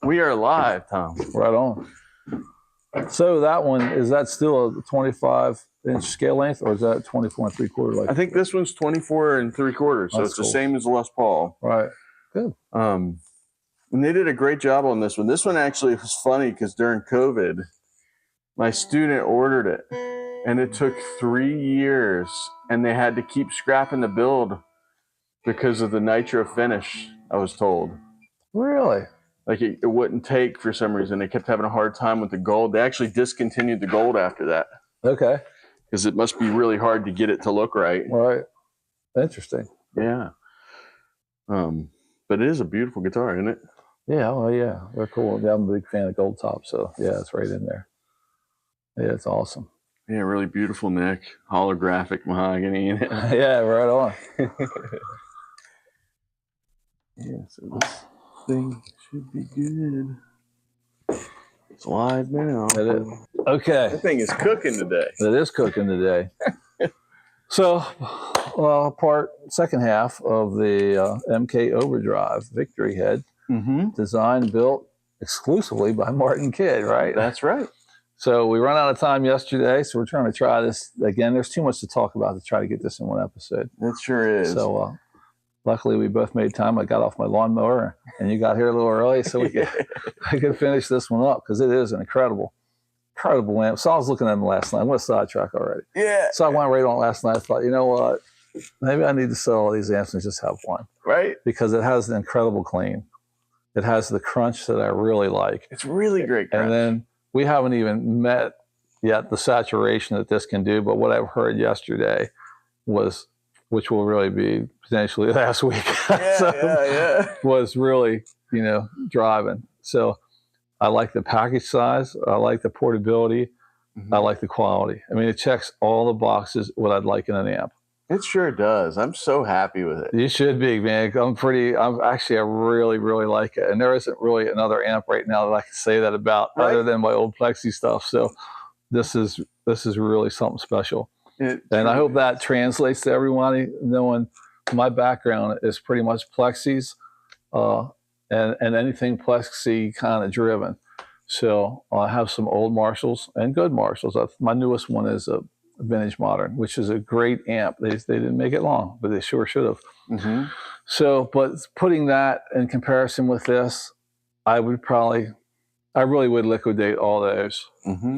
We are live, Tom. Right on. So that one, is that still a 25-inch scale length, or is that 24 3/4? Like I think this one's 24 3/4, so it's cool. the same as the Les Paul. Right. Good. And they did a great job on this one. This one actually was funny because during COVID, my student ordered it, and it took 3 years, and they had to keep scrapping the build because of the nitro finish, I was told. Really? Like it wouldn't take for some reason. They kept having a hard time with the gold. They actually discontinued the gold after that. Okay. Because it must be really hard to get it to look right. Right. Interesting. Yeah. But it is a beautiful guitar, isn't it? Yeah. Well, yeah. They're cool. Yeah, I'm a big fan of gold top, so yeah, it's right in there. Yeah, it's awesome. Yeah, really beautiful neck, holographic mahogany in it. Yeah, right on. Yeah, so this thing should be good. It's live now. It is. Okay. That thing is cooking today. It is cooking today. So, second half of the MK Overdrive Victory Head, designed, built exclusively by Martin Kidd, right? That's right. So we run out of time yesterday, so we're trying to try this again. There's too much to talk about to try to get this in one episode. It sure is. So luckily we both made time. I got off my lawnmower and you got here a little early, so I could finish this one up because it is an incredible amp. So I was looking at them last night. I'm going to sidetrack already. Yeah. So I went right on last night. I thought, you know what? Maybe I need to sell all these amps and just have one. Right. Because it has an incredible clean. It has the crunch that I really like. It's really great crunch. And then we haven't even met yet the saturation that this can do, but what I've heard yesterday was, which will really be potentially last week, was really, driving. So I like the package size. I like the portability. I like the quality. I mean, it checks all the boxes what I'd like in an amp. It sure does. I'm so happy with it. You should be, man. I really, really like it. And there isn't really another amp right now that I can say that about other than my old Plexi stuff. So this is really something special. And I hope that translates to everybody, knowing my background is pretty much Plexis and anything Plexi kind of driven. So I have some old Marshalls and good Marshalls. My newest one is a Vintage Modern, which is a great amp. They didn't make it long, but they sure should have. So, but putting that in comparison with this, I really would liquidate all those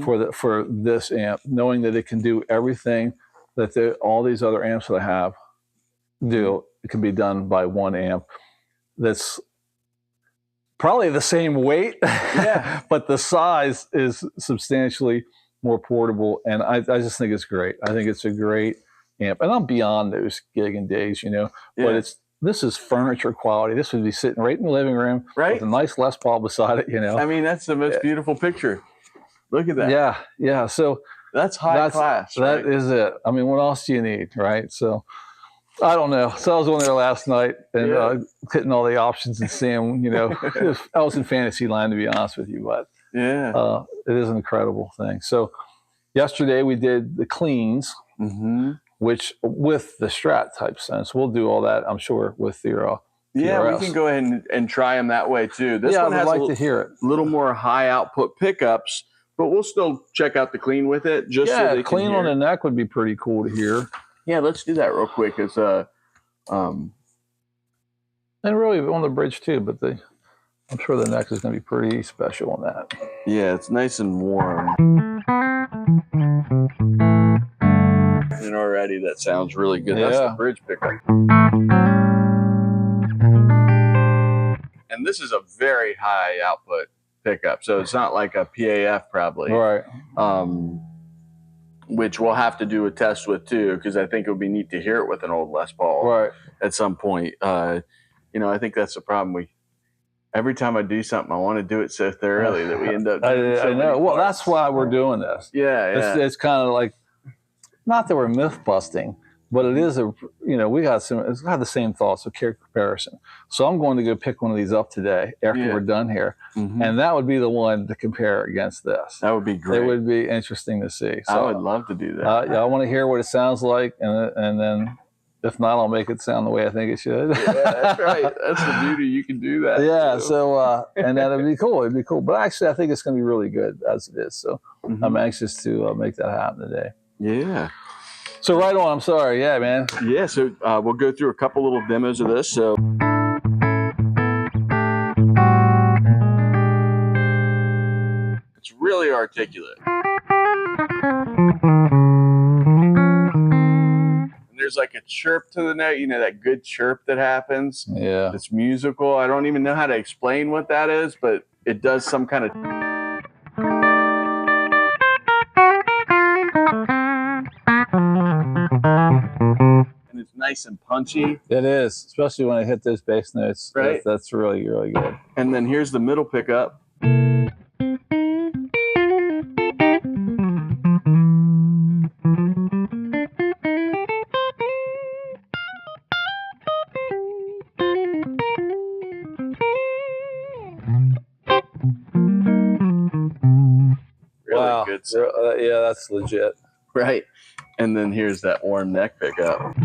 for this amp, knowing that it can do everything that all these other amps that I have do. It can be done by one amp that's probably the same weight, but the size is substantially more portable, and I just think it's great. I think it's a great amp, and I'm beyond those gigging days, but this is furniture quality. This would be sitting right in the living room with a nice Les Paul beside it, I mean, that's the most beautiful picture. Look at that. Yeah. So that's high class. Right? That is it. I mean, what else do you need, right? So I don't know. So I was on there last night and hitting all the options and seeing, I was in fantasy land, to be honest with you, but it is an incredible thing. So yesterday we did the cleans, which with the Strat type sense, we'll do all that, I'm sure, with your PRS. We can go ahead and try them that way too. This one has to hear it. A little more high output pickups, but we'll still check out the clean with it. Just so they clean on the neck would be pretty cool to hear. Yeah, let's do that real quick. It's and really on the bridge too, but I'm sure the neck is going to be pretty special on that. Yeah, it's nice and warm. And already that sounds really good. That's the bridge pickup. And this is a very high output pickup, so it's not like a PAF probably. Right. Which we'll have to do a test with too, because I think it would be neat to hear it with an old Les Paul at some point. I think that's the problem. Every time I do something, I want to do it so thoroughly that we end up doing I know. Well, that's why we're doing this. It's kind of like, not that we're myth busting, but it is it's got the same thoughts of comparison. So I'm going to go pick one of these up today after we're done here. And that would be the one to compare against this. That would be great. It would be interesting to see. So I would love to do that. I want to hear what it sounds like, and then If not, I'll make it sound the way I think it should. Yeah, that's right. That's the beauty. You can do that. Yeah. too. So, and that'd be cool. It'd be cool. But actually, I think it's going to be really good as it is. So I'm anxious to make that happen today. Yeah. So right on. I'm sorry. Yeah, man. Yeah. So we'll go through a couple little demos of this. So. It's really articulate. And there's like a chirp to the note, you know, that good chirp that happens. Yeah. It's musical. I don't even know how to explain what that is, but it does some kind of. And it's nice and punchy. It is, especially when I hit those bass notes. Right. That's really, really good. And then here's the middle pickup. Really good sound. Yeah, that's legit. Right. And then here's that warm neck pickup.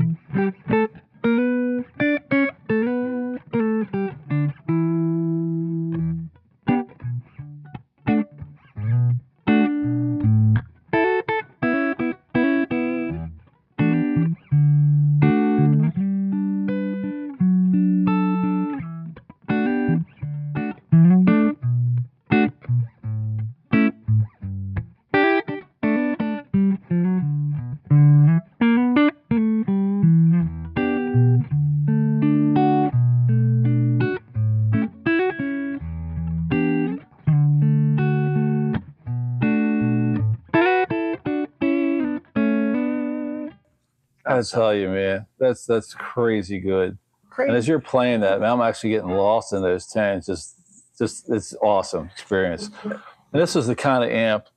I tell you, man, that's crazy good. Crazy. And as you're playing that, man, I'm actually getting lost in those tones. Just it's awesome experience. And this is the kind of amp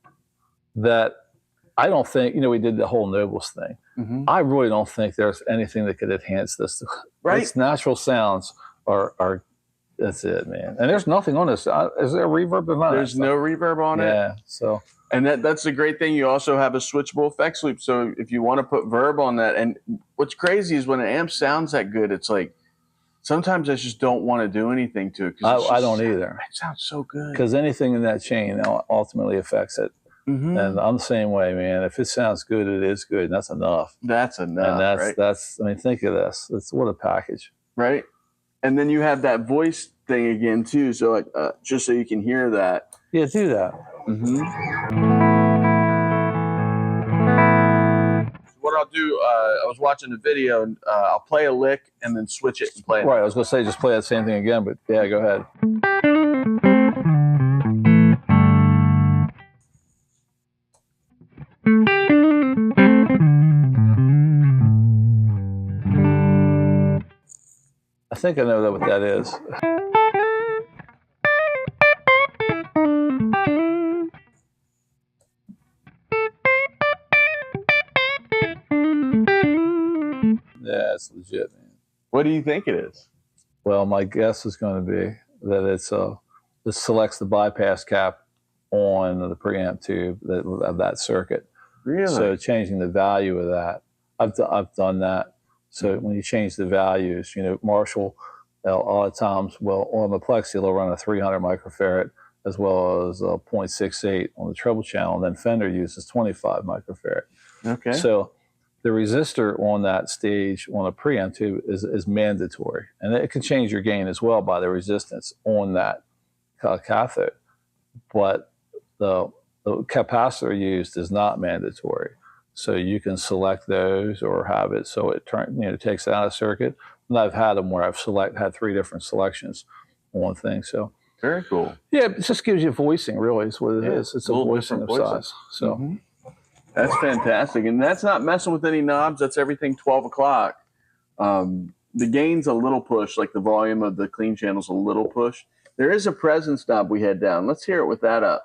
that I don't think, you know, we did the whole Nobles thing. I really don't think there's anything that could enhance this. Right. Its natural sounds are that's it, man. And there's nothing on this. Is there a reverb on it? There's no reverb on it. Yeah. So. And that's the great thing. You also have a switchable effects loop. So if you want to put verb on that, and what's crazy is when an amp sounds that good, it's like sometimes I just don't want to do anything to it. I don't either. It sounds so good. Because anything in that chain ultimately affects it. And I'm the same way, man. If it sounds good, it is good. And that's enough. That's enough. And that's I mean, think of this. It's what a package. Right. And then you have that voice thing again, too. So like, just so you can hear that. Yeah, do that. What I'll do, I was watching a video, and I'll play a lick and then switch it and play it. Right, I was going to say just play that same thing again, but yeah, go ahead. I think I know what that is. Yeah, it's legit, man. What do you think it is? Well, my guess is going to be that it selects the bypass cap on the preamp tube of that circuit. Really? So changing the value of that, I've done that. So when you change the values, you know, Marshall, a lot of times, well, on the Plexi, they'll run a 300 microfarad as well as a 0.68 on the treble channel. And then Fender uses 25 microfarad. Okay. So the resistor on that stage on a preamp tube is mandatory. And it can change your gain as well by the resistance on that cathode. But the capacitor used is not mandatory. So you can select those or have it so it takes it out of circuit. And I've had them where I've had 3 different selections on one thing. So very cool. Yeah, it just gives you voicing, really, is what it is. It's a voicing of size. So that's fantastic. And that's not messing with any knobs. That's everything 12 o'clock. The gain's a little push, like the volume of the clean channel's a little push. There is a presence knob we had down. Let's hear it with that up.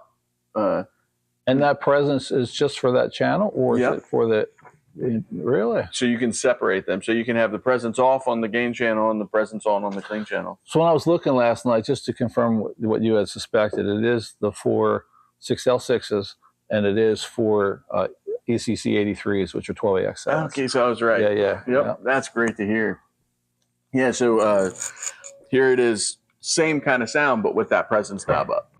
And that presence is just for that channel, or is it for the really? So you can separate them. So you can have the presence off on the gain channel and the presence on the clean channel. So when I was looking last night, just to confirm what you had suspected, it is the 4 6L6s, and it is for ECC 83s, which are 12AX7s. Okay, so I was right. Yeah. Yep, that's great to hear. Yeah, so here it is, same kind of sound, but with that presence knob up.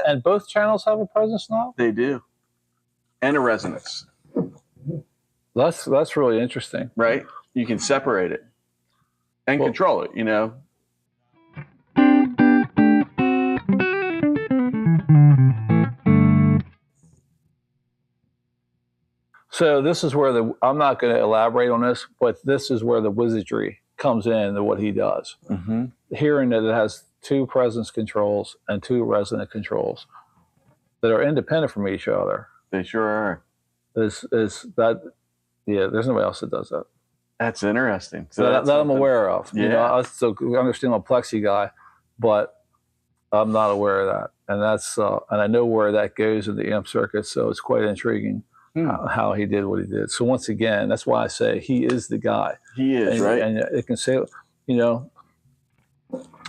And both channels have a presence knob? They do. And a resonance. That's really interesting. Right? You can separate it and control it, you know. So this is where I'm not going to elaborate on this, but this is where the wizardry comes in to what he does. Mm-hmm. Hearing that it has 2 presence controls and 2 resonant controls that are independent from each other. They sure are. Is that, yeah, there's nobody else that does that. That's interesting. So that I'm aware of. Yeah. You know, I understand I'm a plexi guy, but I'm not aware of that. And that's and I know where that goes in the amp circuit, so it's quite intriguing how he did what he did. So once again, that's why I say he is the guy. He is, right? And it can say, you know,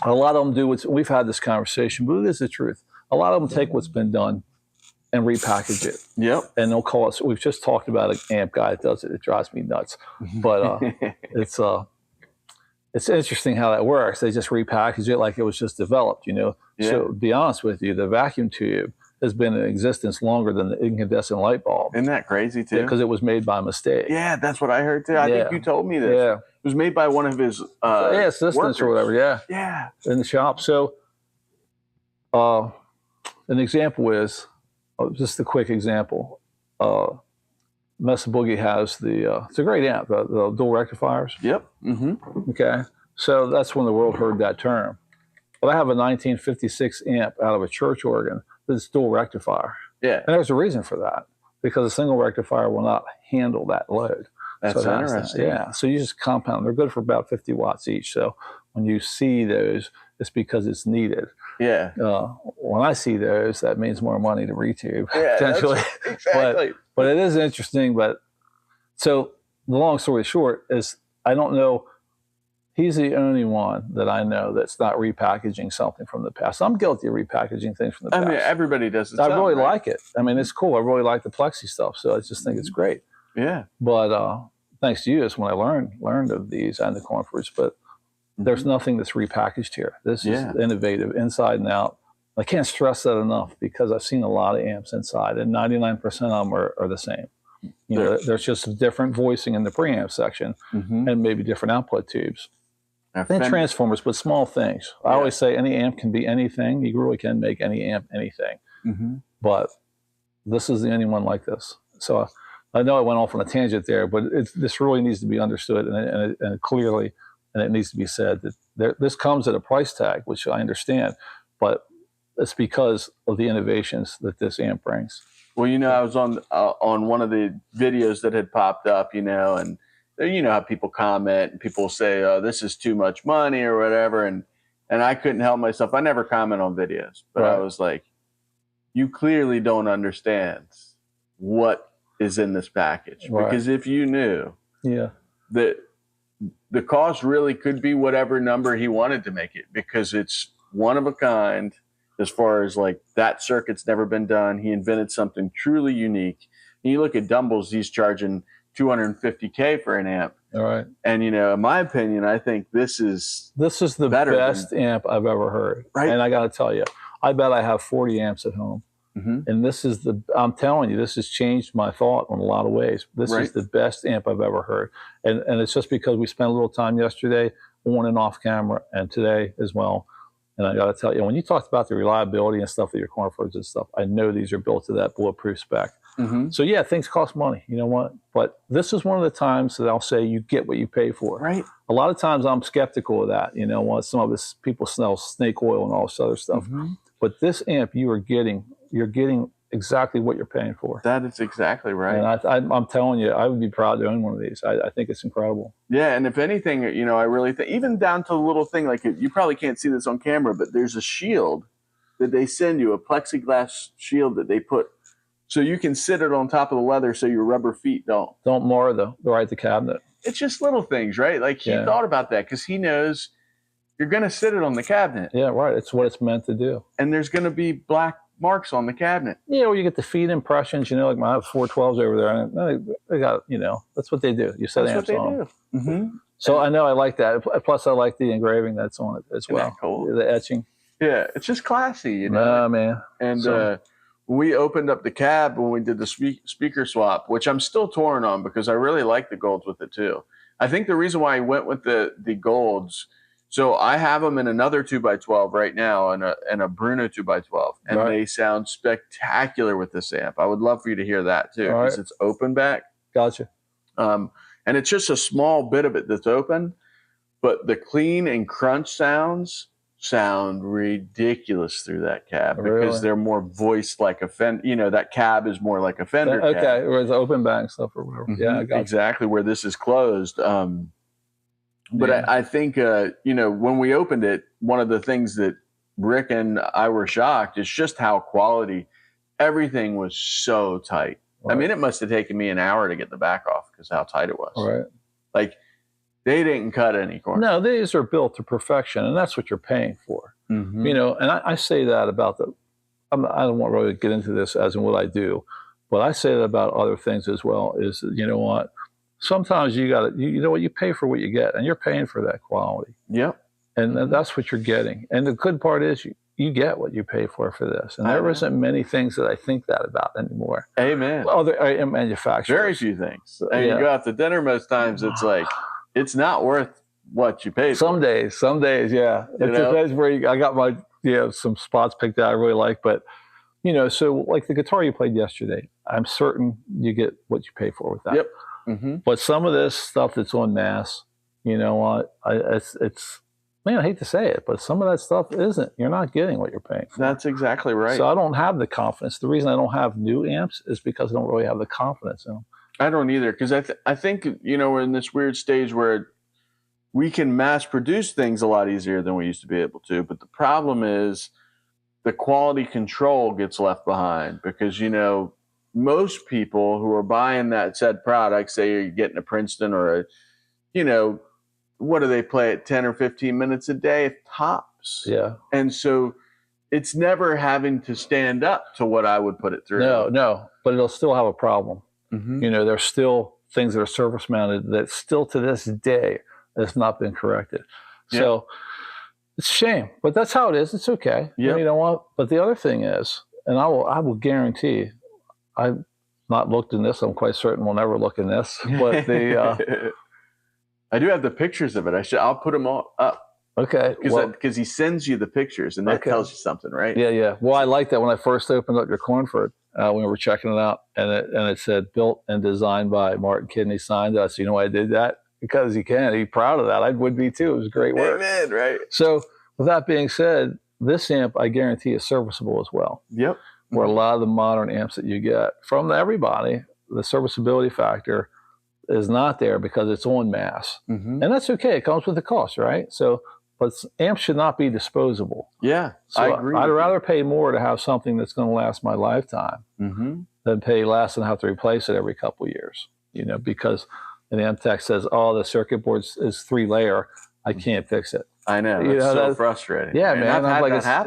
a lot of them do we've had this conversation, but it is the truth. A lot of them take what's been done and repackage it. Yep. And they'll call us. We've just talked about an amp guy that does it. It drives me nuts. But it's interesting how that works. They just repackage it like it was just developed, you know. Yeah. So to be honest with you, the vacuum tube has been in existence longer than the incandescent light bulb. Isn't that crazy too? Because it was made by mistake. Yeah, that's what I heard too. I think you told me this. Yeah. It was made by one of his assistants workers. or whatever. Yeah. Yeah. In the shop. So an example is just a quick example. Mesa Boogie has it's a great amp, the dual rectifiers. Yep. Mm-hmm. Okay. So that's when the world heard that term. Well, I have a 1956 amp out of a church organ that's dual rectifier. Yeah. And there's a reason for that, because a single rectifier will not handle that load. That's interesting. Yeah. So you just compound. They're good for about 50 watts each. So when you see those, it's because it's needed. Yeah. When I see those, that means more money to retube, potentially. Exactly. But it is interesting. But so the long story short is, I don't know. He's the only one that I know that's not repackaging something from the past. I'm guilty of repackaging things from the past. I mean, everybody does it. I really like it. I mean, it's cool. I really like the plexi stuff. So I just think it's great. Yeah. But thanks to you, is when I learned of these and the Cornfords. But there's nothing that's repackaged here. This is innovative, inside and out. I can't stress that enough, because I've seen a lot of amps inside, and 99% of them are the same. You know, there's just different voicing in the preamp section, and maybe different output tubes. And transformers, but small things. I always say any amp can be anything. You really can make any amp anything. But this is the only one like this. So I know I went off on a tangent there, but this really needs to be understood, and clearly, and it needs to be said that this comes at a price tag, which I understand, but it's because of the innovations that this amp brings. Well, you know, I was on one of the videos that had popped up, you know, and you know how people comment and people say, "Oh, this is too much money" or whatever, and I couldn't help myself. I never comment on videos, but I was like, "You clearly don't understand what is in this package, because if you knew, that the cost really could be whatever number he wanted to make it, because it's one of a kind." As far as like that circuit's never been done, he invented something truly unique. And you look at Dumbles, he's charging $250K for an amp. All right. And you know, in my opinion, I think this is the best amp I've ever heard. Right. And I got to tell you, I bet I have 40 amps at home. And this is I'm telling you, this has changed my thought in a lot of ways. This is the best amp I've ever heard. And it's just because we spent a little time yesterday on and off camera, and today as well. And I got to tell you, when you talked about the reliability and stuff of your Cornfords and stuff, I know these are built to that bulletproof spec. So yeah, things cost money, you know what? But this is one of the times that I'll say you get what you pay for. Right. A lot of times I'm skeptical of that, you know, when some of this people smell snake oil and all this other stuff. But this amp, you're getting exactly what you're paying for. That is exactly right. And I'm telling you, I would be proud to own one of these. I think it's incredible. Yeah, and if anything, you know, I really think, even down to the little thing, like you probably can't see this on camera, but there's a shield that they send you, a plexiglass shield that they put, so you can sit it on top of the leather so your rubber feet don't mar the cabinet. It's just little things, right? Like he thought about that, because he knows you're going to sit it on the cabinet. Yeah, right. It's what it's meant to do. And there's going to be black marks on the cabinet. Yeah, well, you get the feed impressions, like my 412s over there. And they got, that's what they do. You set amps on them. Mm-hmm. So I know I like that. Plus, I like the engraving that's on it as well. Isn't that cool? The etching. Yeah, it's just classy, man. And we opened up the cab when we did the speaker swap, which I'm still torn on because I really like the golds with it too. I think the reason why I went with the golds, so I have them in another 2x12 right now and a Bruno 2x12, and they sound spectacular with this amp. I would love for you to hear that too because it's open back. Gotcha. And it's just a small bit of it that's open, but the clean and crunch sounds sound ridiculous through that cab because they're more voiced like a Fender. That cab is more like a Fender cab. Okay, or the open back stuff or whatever. Mm-hmm. Yeah, I got exactly where this is closed. But I think when we opened it, one of the things that Rick and I were shocked is just how quality everything was so tight. Right. I mean, it must have taken me an hour to get the back off because how tight it was. Right. Like they didn't cut any corners. No, these are built to perfection, and that's what you're paying for. Mm-hmm. And I say that about I don't want to really get into this as in what I do, but I say that about other things as well. Is what? Sometimes you got to, you pay for what you get, and you're paying for that quality. Yep. And that's what you're getting. And the good part is you get what you pay for this. And there isn't many things that I think that about anymore. Amen. Other manufacturers. Very few things. And you go out to dinner most times, it's like, it's not worth what you paid for. Some days, yeah. It depends where I got my, some spots picked out I really like. But, so like the guitar you played yesterday, I'm certain you get what you pay for with that. Yep. Mm-hmm. But some of this stuff that's on mass, what? It's man, I hate to say it, but some of that stuff isn't. You're not getting what you're paying for. That's exactly right. So I don't have the confidence. The reason I don't have new amps is because I don't really have the confidence in them. I don't either, because I think we're in this weird stage where we can mass produce things a lot easier than we used to be able to. But the problem is the quality control gets left behind because most people who are buying that said product, say you're getting a Princeton or what do they play at 10 or 15 minutes a day tops? Yeah. And so it's never having to stand up to what I would put it through. No, but it'll still have a problem. Mm-hmm. There's still things that are surface mounted that still to this day has not been corrected. Yeah. So it's a shame, but that's how it is. It's okay. Yeah. You know what? But the other thing is, and I will guarantee, I've not looked in this. I'm quite certain we'll never look in this. But I do have the pictures of it. I'll put them all up. Okay. Because he sends you the pictures, and that tells you something, right? Yeah. Well, I like that when I first opened up your Cornford, when we were checking it out, and it said built and designed by Martin Kidney, signed us. You know why I did that? Because he can. He's proud of that. I would be too. It was great work. Amen, right. So with that being said, this amp, I guarantee, is serviceable as well. Yep. Where a lot of the modern amps that you get from everybody, the serviceability factor is not there because it's on mass. Mm-hmm. And that's okay. It comes with the cost, right? So, but amps should not be disposable. Yeah, so I agree. I'd rather pay more to have something that's going to last my lifetime than pay less and have to replace it every couple of years. Because an amp tech says, "Oh, the circuit board is 3-layer. I can't fix it." I know. It's so frustrating. Yeah, man. I'm like, I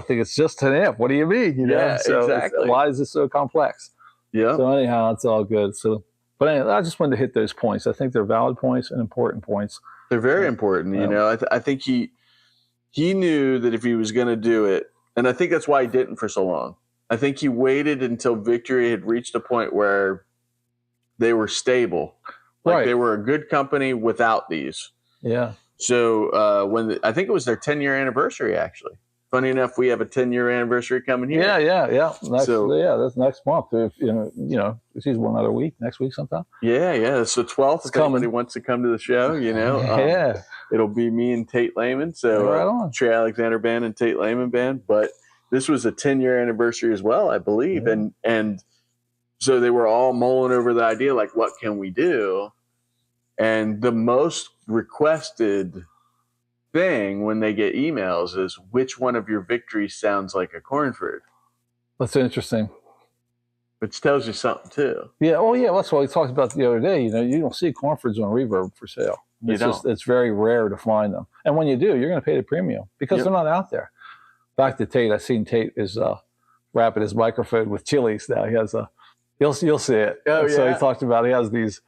think it's just an amp. What do you mean? Yeah, so exactly. Why is it so complex? Yeah. So anyhow, it's all good. So, but anyway, I just wanted to hit those points. I think they're valid points and important points. They're very important. I think he knew that if he was going to do it, and I think that's why he didn't for so long. I think he waited until Victory had reached a point where they were stable, like they were a good company without these. Yeah. So I think it was their 10-year anniversary, actually. Funny enough, we have a 10-year anniversary coming here. Yeah. That's next month. It's one other week, next week sometime. Yeah. It's the 12th. If anybody wants to come to the show, yeah. It'll be me and Tate Lehman. So right on. Trey Alexander Band and Tate Lehman Band. But this was a 10-year anniversary as well, I believe. Yeah. And so they were all mulling over the idea, like, what can we do? And the most requested thing when they get emails is, which one of your Victories sounds like a Cornford? That's interesting. Which tells you something too. Yeah. Oh, yeah. That's what we talked about the other day. You don't see Cornfords on Reverb for sale. It's very rare to find them. And when you do, you're going to pay the premium because they're not out there. Back to Tate, I seen Tate is wrapping his microphone with chilies now. He has you'll see it. Oh, so yeah. he talked about he has these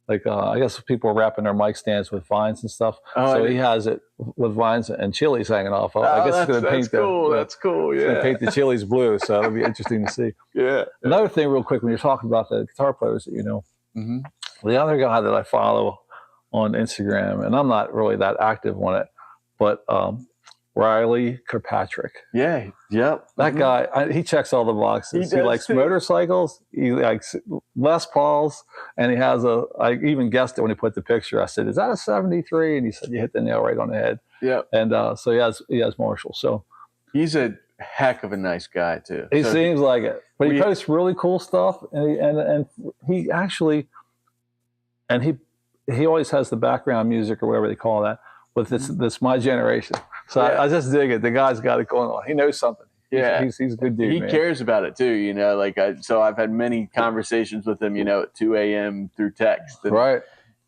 like I guess people are wrapping their mic stands with vines and stuff. So he has it with vines and chilies hanging off. I guess it's going to paint that's cool. Yeah, it's going to paint the chilies blue. So it'll be interesting to see. Yeah. Another thing, real quick, when you're talking about the guitar players that you know, the other guy that I follow on Instagram, and I'm not really that active on it, but Riley Kirkpatrick. Yeah. Yep. That guy, he checks all the boxes. He likes motorcycles. He likes Les Pauls, and he has I even guessed it when he put the picture. I said, "Is that a '73?" And he said, "You hit the nail right on the head." Yeah. And so he has Marshall. So he's a heck of a nice guy too. He seems like it, but he posts really cool stuff, and he actually, and he always has the background music or whatever they call that. With this my generation, so I just dig it. The guy's got it going on. He knows something. Yeah, he's a good dude. He cares about it too. You know, like so I've had many conversations with him. You know, at 2 a.m. through text. Right.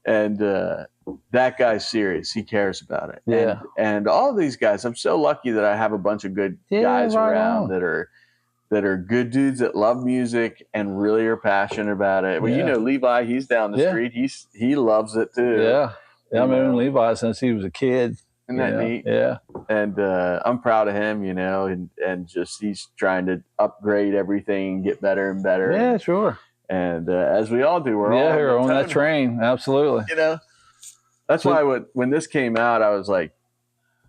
And that guy's serious. He cares about it. Yeah. And all these guys, I'm so lucky that I have a bunch of good guys around that are good dudes that love music and really are passionate about it. Well, you know, Levi, he's down the street. He loves it too. Yeah. Yeah, I've known Levi since he was a kid. Isn't that neat? Yeah. And I'm proud of him, you know, and just he's trying to upgrade everything and get better and better. Yeah, sure. And as we all do, we're on that train. Absolutely. You know, that's why when this came out, I was like,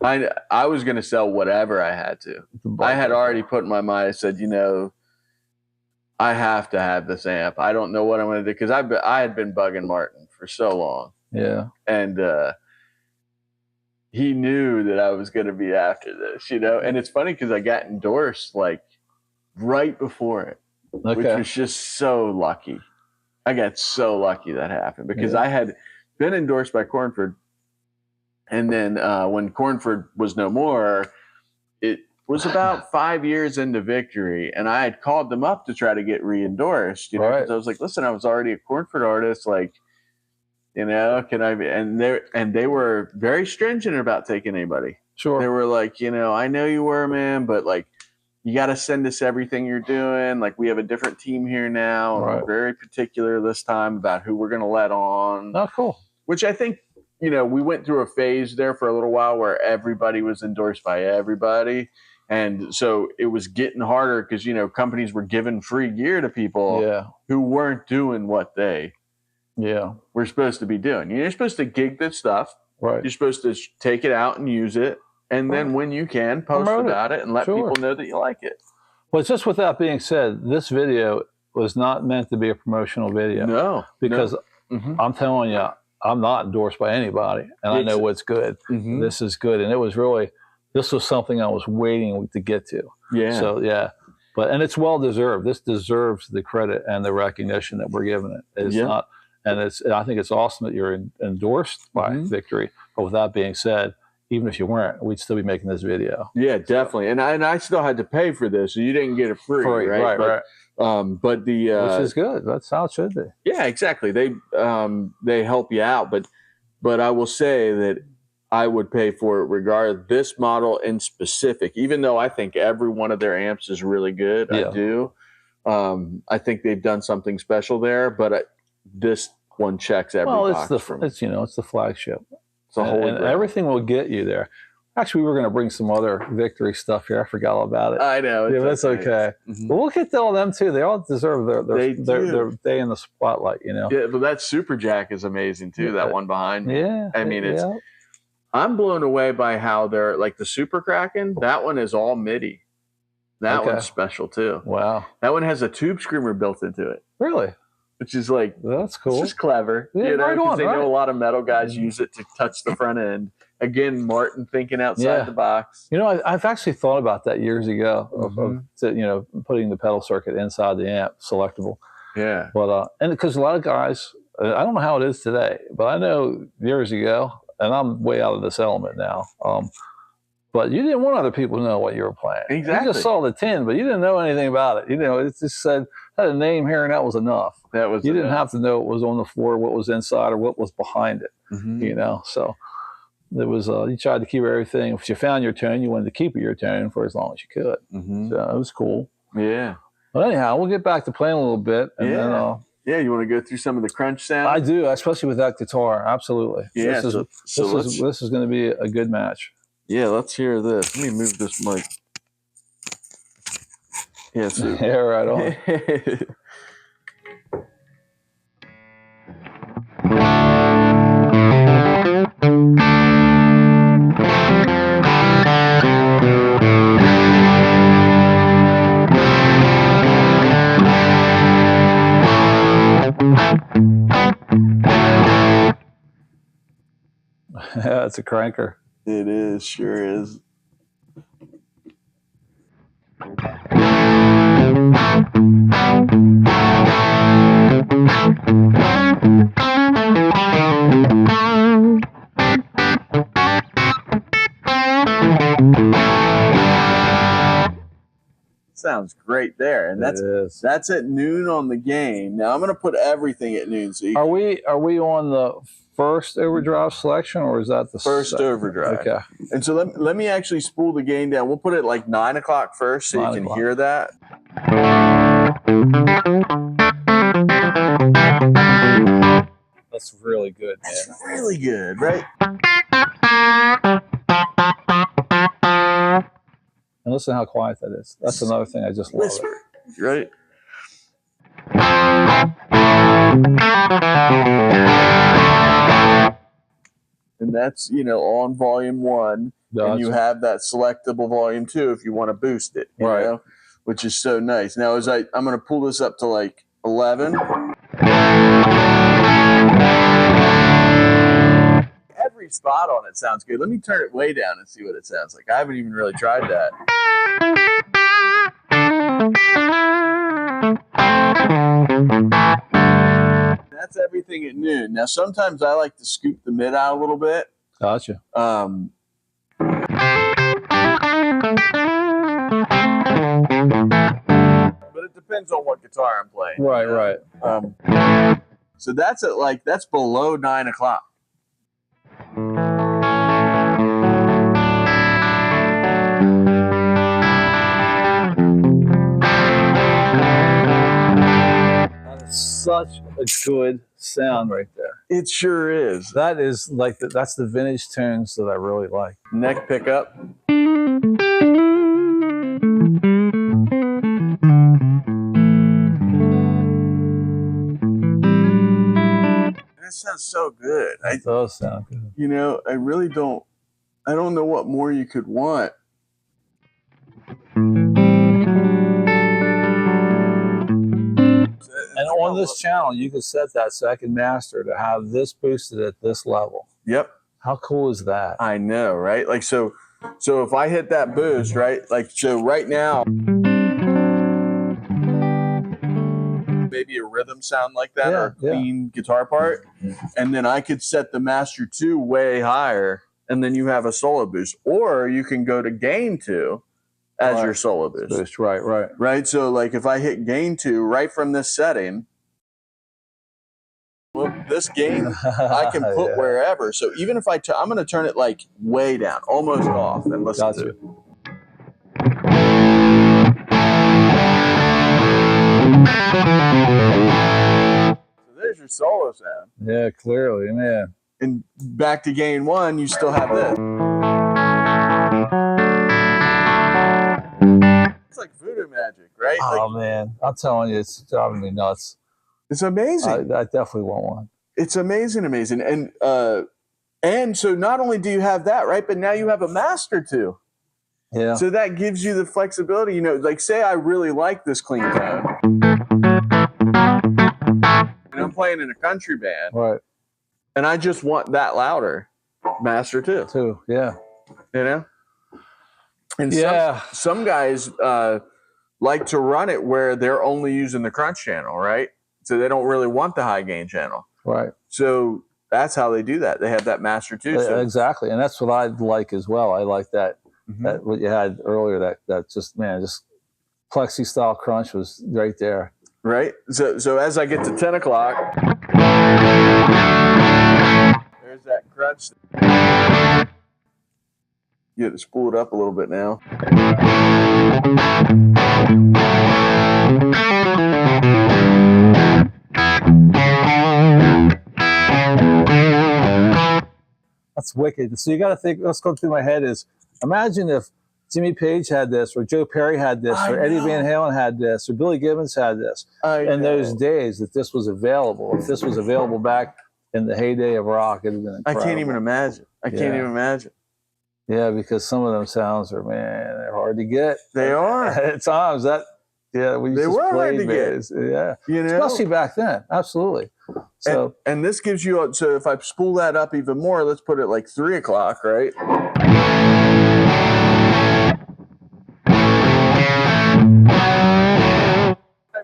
I was going to sell whatever I had to. I had already put in my mind, I said, you know, I have to have this amp. I don't know what I'm going to do because I had been bugging Martin for so long. Yeah. And he knew that I was going to be after this, you know. And it's funny because I got endorsed like right before it, which was just so lucky. I got so lucky that happened because I had been endorsed by Cornford. And then when Cornford was no more, it was about 5 years into Victory. And I had called them up to try to get re-endorsed, you know, because I was like, listen, I was already a Cornford artist. Like, you know, can I be? And they were very stringent about taking anybody. Sure. They were like, you know, I know you were, man, but like, you got to send us everything you're doing. Like, we have a different team here now. And we're very particular this time about who we're going to let on. Oh, cool. Which I think, you know, we went through a phase there for a little while where everybody was endorsed by everybody. And so it was getting harder because, you know, companies were giving free gear to people who weren't doing what they we're supposed to be doing. You're supposed to gig this stuff. Right. You're supposed to take it out and use it. And then when you can, post about it and let people know that you like it. Well, just with that being said, this video was not meant to be a promotional video. No. Because I'm telling you, I'm not endorsed by anybody. And I know what's good. This is good. And this was something I was waiting to get to. Yeah. So, and it's well deserved. This deserves the credit and the recognition that we're giving it. It's not. And I think it's awesome that you're endorsed by Victory. But with that being said, even if you weren't, we'd still be making this video. Yeah, definitely. And I still had to pay for this, so you didn't get it free, right? Right. But the which is good. That's how it should be. Yeah, exactly. They help you out, but I will say that I would pay for it regardless. This model in specific, even though I think every one of their amps is really good, I do. I think they've done something special there, but this one checks every box. It's the flagship. It's a whole and everything will get you there. Actually, we were going to bring some other Victory stuff here. I forgot all about it. I know. That's okay. But we'll get to all them too. They all deserve their day in the spotlight, you know. Yeah, but that Super Jack is amazing too. That one behind me. Yeah. I mean, I'm blown away by how they're like the Super Kraken. That one is all MIDI. That one's special too. Wow. That one has a tube screamer built into it. Really? Which is like, that's cool. It's just clever. Yeah, you know, because they know a lot of metal guys use it to touch the front end. Again, Martin thinking outside the box. You know, I've actually thought about that years ago of putting the pedal circuit inside the amp, selectable. Yeah. But and because a lot of guys, I don't know how it is today, but I know years ago, and I'm way out of this element now. But you didn't want other people to know what you were playing. Exactly. You just saw the tin, but you didn't know anything about it. You know, it just said, had a name here, and that was enough. That was you didn't have to know what was on the floor, what was inside, or what was behind it. You know, so it was, you tried to keep everything. If you found your tone, you wanted to keep your tone for as long as you could. So it was cool. Yeah. Well, anyhow, we'll get back to playing a little bit. And then, yeah, you want to go through some of the crunch sounds? I do, especially with that guitar. Absolutely. Yeah, this is going to be a good match. Yeah, let's hear this. Let me move this mic. Yeah, so. Yeah, right on. Yeah, it's a cranker. It is, sure is. Sounds great there, and that's at noon on the game. Now I'm going to put everything at noon. So are we on the first overdrive selection, or is that the first overdrive? Okay. And so let me actually spool the gain down. We'll put it like 9 o'clock first, so you can hear that. That's really good, man. That's really good, right? And listen how quiet that is. That's another thing I just love. Whisper, right? And that's, you know, on volume 1. Gotcha. And you have that selectable volume 2 if you want to boost it, you know, which is so nice. Now, as I'm going to pull this up to like 11. Every spot on it sounds good. Let me turn it way down and see what it sounds like. I haven't even really tried that. That's everything at noon. Now, sometimes I like to scoop the mid out a little bit. Gotcha. But it depends on what guitar I'm playing. Right, right. So that's at that's below 9 o'clock. Such a good sound right there. It sure is. That is like that's the vintage tones that I really like. Neck pickup. That sounds so good. It does sound good. You know, I don't know what more you could want. And on this channel, you can set that so I can master to have this boosted at this level. Yep. How cool is that? I know, right? Like, so if I hit that boost, right? Like, so right now, maybe a rhythm sound like that or a clean guitar part. And then I could set the master 2 way higher, and then you have a solo boost. Or you can go to gain 2 as your solo boost. Right. So like if I hit gain 2 right from this setting, well, this gain I can put wherever. So even if I'm going to turn it like way down, almost off, and listen to it. So there's your solo sound. Yeah, clearly, man. And back to gain 1, you still have this. It's like voodoo magic, right? Oh, man. I'm telling you, it's driving me nuts. It's amazing. I definitely want one. It's amazing. And so not only do you have that, right, but now you have a master too. Yeah. So that gives you the flexibility, you know, like say I really like this clean tone. And I'm playing in a country band. Right. And I just want that louder. Master too. Yeah. You know? And some guys like to run it where they're only using the crunch channel, right? So they don't really want the high gain channel. Right. So that's how they do that. They have that master too. So exactly. And that's what I like as well. I like that That what you had earlier, that just, man, just plexi style crunch was right there. Right. So as I get to 10 o'clock, there's that crunch. You have to spool it up a little bit now. That's wicked. So you got to think, what's going through my head is, imagine if Jimmy Page had this, or Joe Perry had this, or Eddie Van Halen had this, or Billy Gibbons had this. In those days that this was available. If this was available back in the heyday of rock, it would have been incredible. I can't even imagine. I can't even imagine. Yeah, because some of them sounds are, man, they're hard to get. They are. At times, we used to play hard to get. Yeah, especially back then. Absolutely. So, and this gives you, so if I spool that up even more, let's put it like 3 o'clock, right? I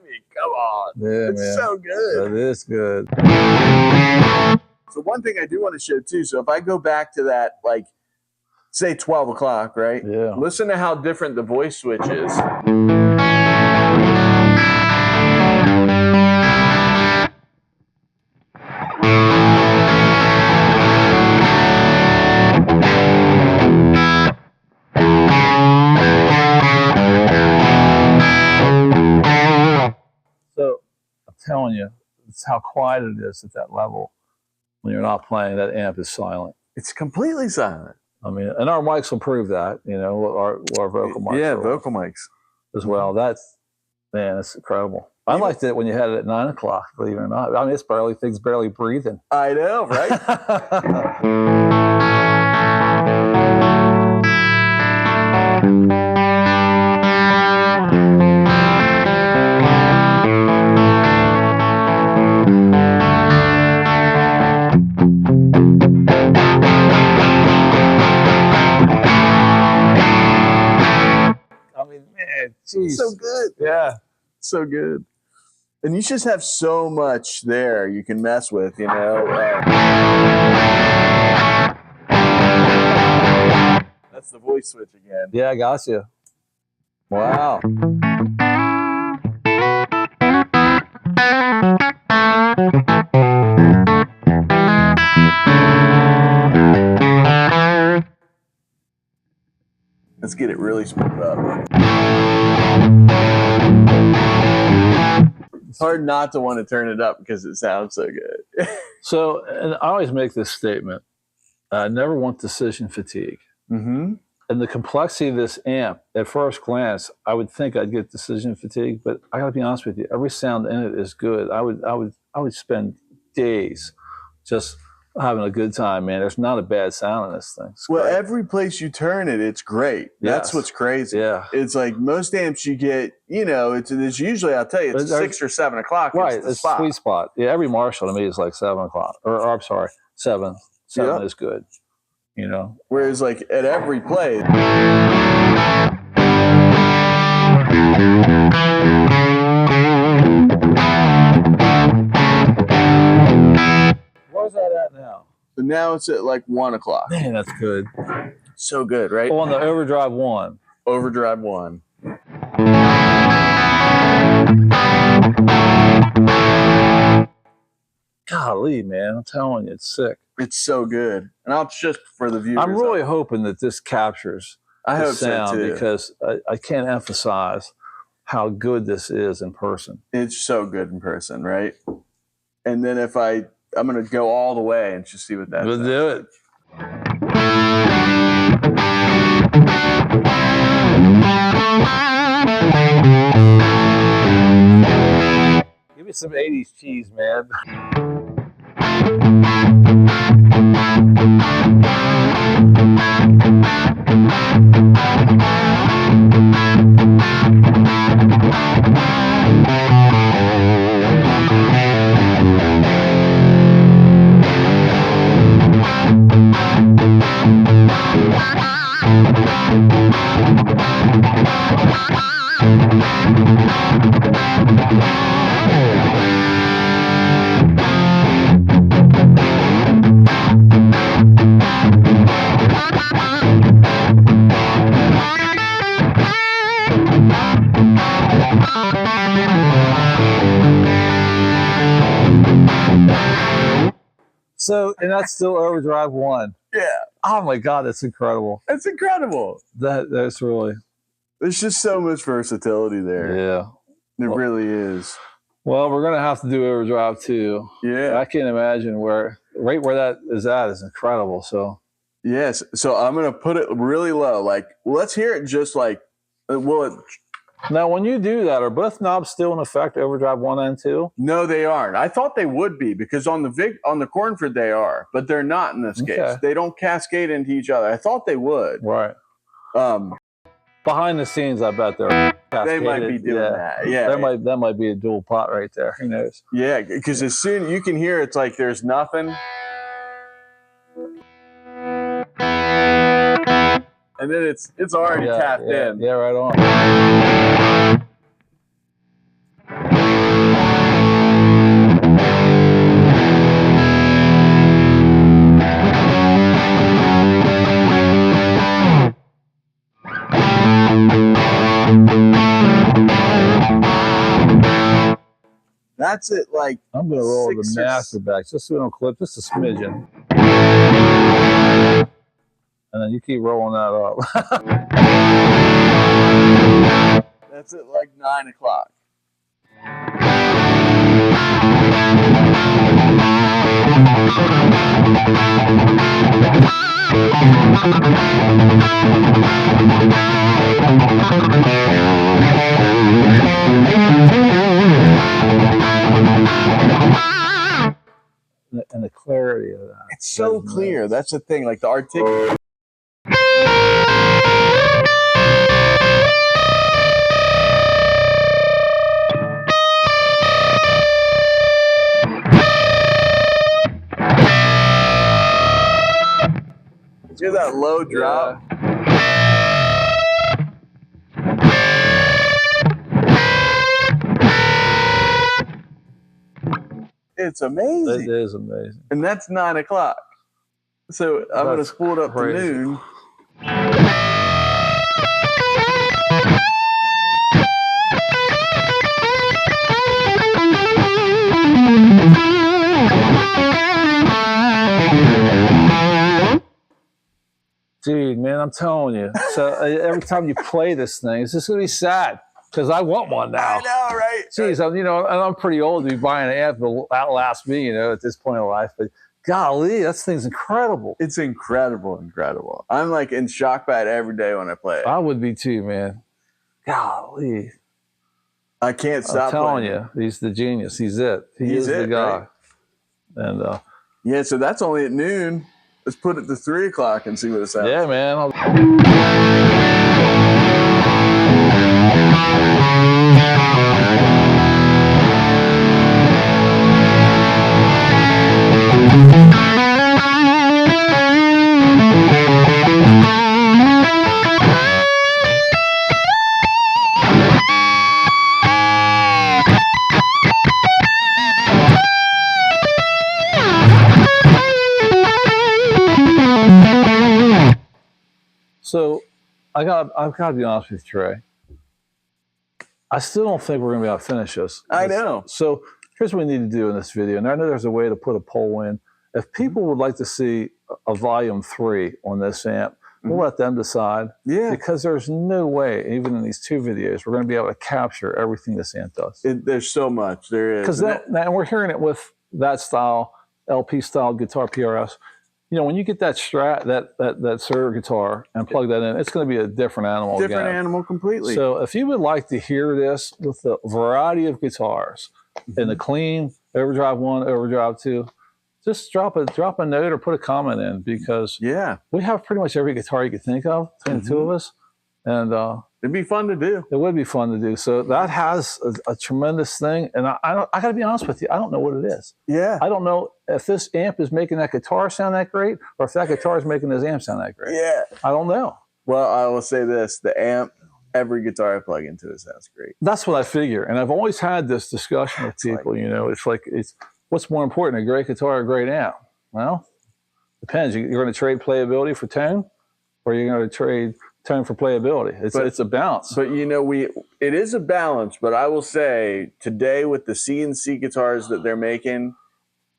mean, come on. Yeah, it's so good. It is good. So one thing I do want to show too, so if I go back to that, like, say 12 o'clock, right? Yeah. Listen to how different the voice switch is. So I'm telling you, it's how quiet it is at that level. When you're not playing, that amp is silent. It's completely silent. I mean, and our mics will prove that, our vocal mics. Yeah, vocal mics. As well. That's incredible. I liked it when you had it at 9 o'clock, believe it or not. I mean, things barely breathing. I know, right? Jeez. So good. Yeah. So good. And you just have so much there you can mess with, That's the voice switch again. Yeah, I got you. Wow. Let's get it really smooth up. It's hard not to want to turn it up because it sounds so good. So, and I always make this statement. I never want decision fatigue. Mm-hmm. And the complexity of this amp, at first glance, I would think I'd get decision fatigue, but I gotta be honest with you, every sound in it is good. I would spend days just having a good time, man. There's not a bad sound in this thing. Well, every place you turn it, it's great. That's what's crazy. Yeah. It's like most amps you get, it's usually, I'll tell you, it's 6 or 7 o'clock. Right. It's the spot. Sweet spot. Yeah. Every Marshall to me is like 7 o'clock. Or I'm sorry, 7. 7 is good. Whereas like at every place. Where's that at now? So now it's at like 1 o'clock. Man, that's good. So good, right? On the Overdrive 1. Overdrive 1. Golly, man, I'm telling you, it's sick. It's so good. And I'll just for the viewers. I'm really hoping that this captures the sound, because I can't emphasize how good this is in person. It's so good in person, right? And then if I'm going to go all the way and just see what that is. We'll do it. Give me some 80s cheese, man. So, and that's still Overdrive 1. Yeah. Oh my God, that's incredible. It's incredible. That's really. There's just so much versatility there. Yeah. It really is. Well, we're gonna have to do Overdrive 2. Yeah. I can't imagine right where that is at is incredible. So. Yes. So I'm gonna put it really low. Like, let's hear it just like. Now, when you do that, are both knobs still in effect, Overdrive 1 and 2? No, they aren't. I thought they would be because on the Cornford they are, but they're not in this case. They don't cascade into each other. I thought they would. Right. Behind the scenes, I bet they're cascaded. They might be doing that. Yeah. That might be a dual pot right there. Who knows? Yeah, because as soon you can hear it's like there's nothing. And then it's already tapped in. Yeah, right on. That's it. Like I'm gonna roll the master back just so we don't clip just a smidgen. And then you keep rolling that up. That's it, like 9 o'clock. And the clarity of that. It's so clear. Nice. That's the thing. Like the articulation. Hear that low drop? It's amazing. It is amazing. And that's 9 o'clock. So I'm going to spool it up to noon. Dude, man, I'm telling you. So every time you play this thing, it's just going to be sad. Because I want one now. I know, right? Jeez, I'm pretty old to be buying an amp that outlasts me, at this point in life. But golly, that thing's incredible. It's incredible. I'm like in shock by it every day when I play it. I would be too, man. Golly. I can't stop I'm telling you, he's the genius. He's it. He's the guy. Right? And yeah, so that's only at noon. Let's put it to 3 o'clock and see what it sounds like. Yeah, man. So I've got to be honest with you, Trey. I still don't think we're going to be able to finish this. I know. So here's what we need to do in this video. And I know there's a way to put a poll in. If people would like to see a volume 3 on this amp, we'll let them decide. Yeah. Because there's no way, even in these 2 videos, we're going to be able to capture everything this amp does. There's so much. There is. And we're hearing it with that style, LP style guitar PRS. When you get that Strat, that Server guitar and plug that in, it's going to be a different animal. Different animal completely. So if you would like to hear this with the variety of guitars in the clean, Overdrive 1, Overdrive 2, just drop a note or put a comment in, because we have pretty much every guitar you could think of between the 2 of us. And it'd be fun to do. It would be fun to do. So that has a tremendous thing. And I got to be honest with you, I don't know what it is. Yeah. I don't know if this amp is making that guitar sound that great, or if that guitar is making this amp sound that great. Yeah. I don't know. Well, I will say this: the amp, every guitar I plug into it sounds great. That's what I figure. And I've always had this discussion with people. It's what's more important, a great guitar or a great amp? Well, depends. You're going to trade playability for tone, or you're going to trade tone for playability. It's a balance. But it is a balance. But I will say today, with the CNC guitars that they're making,